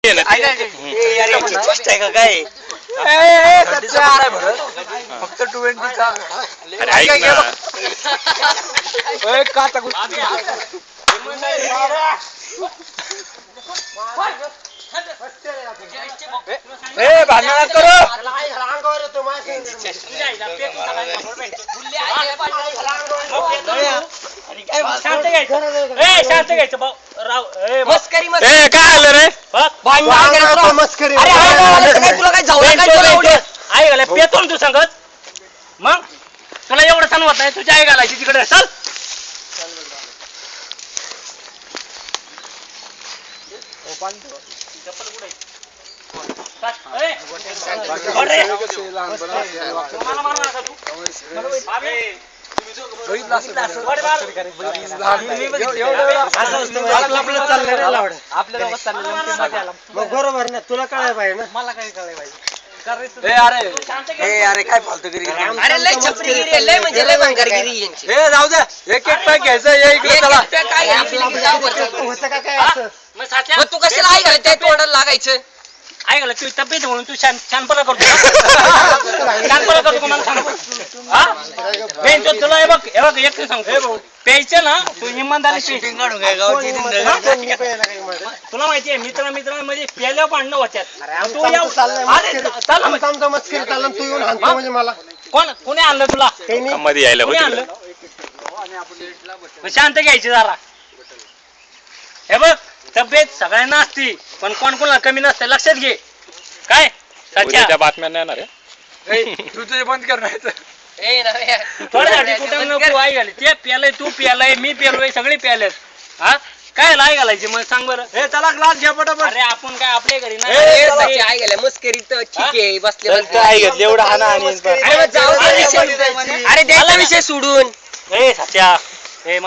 फक्त 20 का भांडण करो शांत घ्यायचं मस्करी काय आलं रे मस्करी तुला काय जाऊ आई पेतो तू सांगत मग तुला एवढं सांगत नाही तुझी आई घालायची तिकडे चल बरोबर ना तुला कळायला पाहिजे ना मला काय कळायला पाहिजे अरे काय फालतूगिरी अरे लय छपरीगिरी लय म्हणजे लय भंगारगिरी यांची हे जाऊ दे एक पॅक घ्यायचं ये इकडे चला मग तू कशाला आई घाल त्या तोंडाला लागायचं आई घाल तू तब्येत म्हणून तू शानपणा करतो शानपणा करतो मला सांग तुला हे बघ एक सांगतो प्यायचं ना तू इमानदारी तुला माहितीये मित्रांमध्ये प्यायला भांडणं होत्यात तू येऊन हाणतो म्हणजे मला कोणी आणलं तुला मध्ये यायला कोणी आणलं शांत घ्यायची जरा हे बघ तब्येत सगळ्यांना असती पण कोण कोणाला कमी नसते लक्षात घे काय त्या बातम्या नाही येणार तू तुझे बंद कर नाही थोड्यासाठी कुठं नको आई घाली ते प्यालय तू प्यालय मी प्यालोय सगळे प्यालेत हा काय लाई घालायची मग सांग बरं हे चला ग्लास घ्या पटापट अरे आपण काय आपल्या घरी नाही आई घाल्या मस्करी तर ठीक आहे बसले एवढा हाना अरे द्यायचा विषय सोडून ए सत्या ए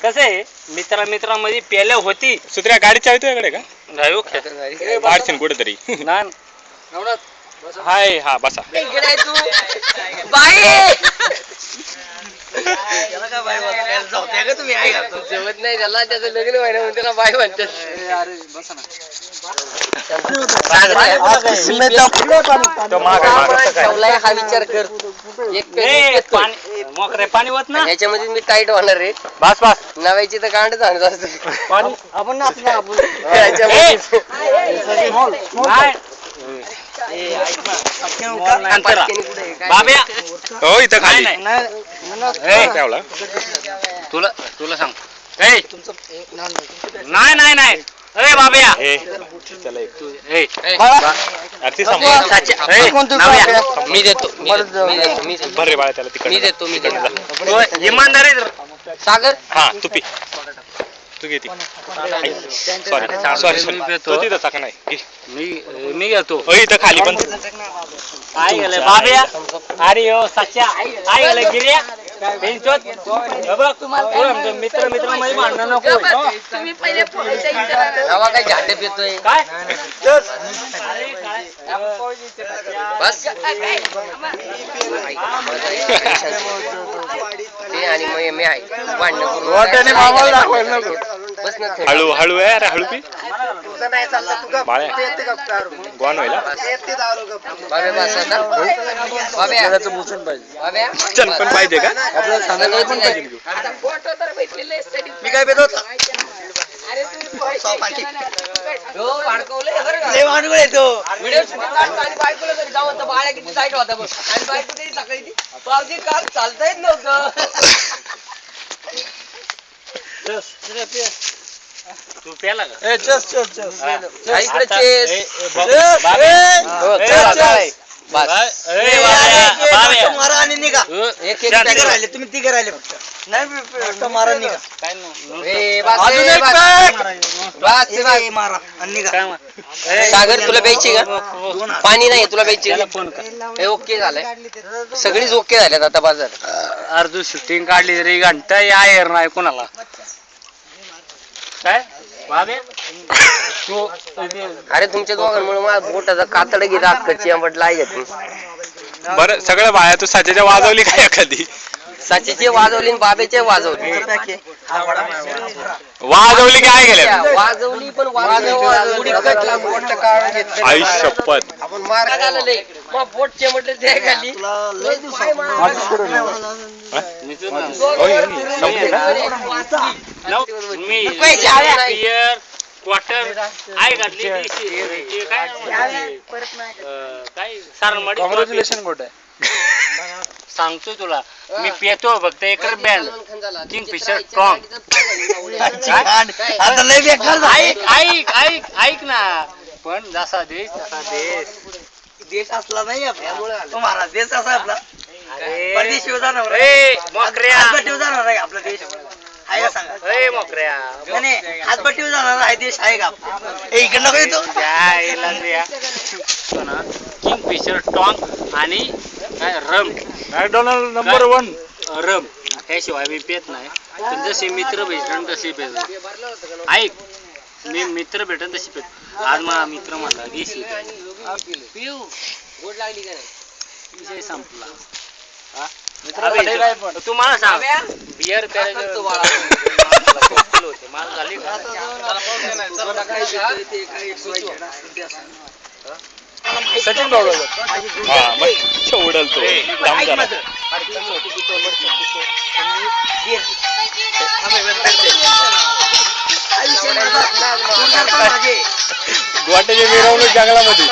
कसं आहे मित्रांमध्ये प्यायला होती सुत्र्या गाडीच्या आहे तुझ्याकडे का वाढशील कुठेतरी हाय हा बसा तू बाई तुम्ही आई घालतो जेवत नाही त्याला त्याचं लग्न व्हायला म्हणून त्याला बाई म्हणतात हा विचार कर एक मोकरे पाणी होत ना याच्यामध्ये मी टाईट होणार रे बस बस नव्याची तर कांड झालं असतं पाणी आपण बाब्या हो इथं खाली तुला सांग नाही अरे बाब्या मी देतो भर रे बाळा त्याला तिकडे मी देतो इमानदारी सागर हा तू पी तू घेते सॉरी तो तिथं चाका नाही मी घेतो इथं खाली पण आई गेले बाब्या अरे हो सच्चा आई गेले गिर्या मित्र मध्ये भांडणं नको तुम्ही पहिले काय झाटे पितोय काय बस ते आणि मी आहे भांडणं करून बस ना हळू हळू आहे अरे हळू पी गोन व्हायला चल पण पाहिजे का मी काय पेतो बाळ्या किती टाईट होता बघ आणि बायको तरी सकाळी पावजी काम चालता येत नव्हतं तू प्याला का तुम्ही तिघे राहिले फक्त नाही मारा निघा सागर तुला प्यायची का पाणी नाही तुला प्यायची फोन कर ओके झालंय सगळीच ओके झाल्यात आता बाजार अर्धी शूटिंग काढली तरी घंटा यायर नाही कोणाला काय अरे तुमच्या दोघांमुळे मला बोटाचा कातड घेत कच्ची आंबट लाई घेत बरं सगळं बाया तू साजेच्या वाजवली काय एखादी सचीचे वाजवली आणि बाबेचे वाजवली वाजवली काय गेल्या वाजवली पण आई शपथ आपण मार बोटचे म्हटले ते खाली क्वार्टर आई घातली काय सारमडी कॉंग्रॅच्युलेशन कुठे सांगतो तुला मी पेतो फक्त एकर बँड किंगफिशर स्ट्रॉंग ऐक ऐक ऐक ऐक ना पण जसा देश तसा देश देश असला नाही आपला तो महाराज देश असा आपला परदेशी जाणार मोकऱ्या आपला देश आहे का सांगा मोकऱ्या हातपट्टीवर जाणार आहे देश आहे का इकडे नको येतो किंगफिशर स्ट्रॉंग आणि काय रम मॅकडॉनल्ड नंबर 1 रम ह्याशिवाय मी पेत नाही पण जसे मित्र भेटन तसे पेत ऐक मी मित्र भेटन तशी पेत आज मला मित्र म्हणला देशी पिऊ गोड लागली का नाही विषय संपला तू मला सांग बियर प्यायचं मला झाली का सचिन गावडा हा मग उडलतो काम करा गोट्याच्या मिरवणूक जंगलामध्ये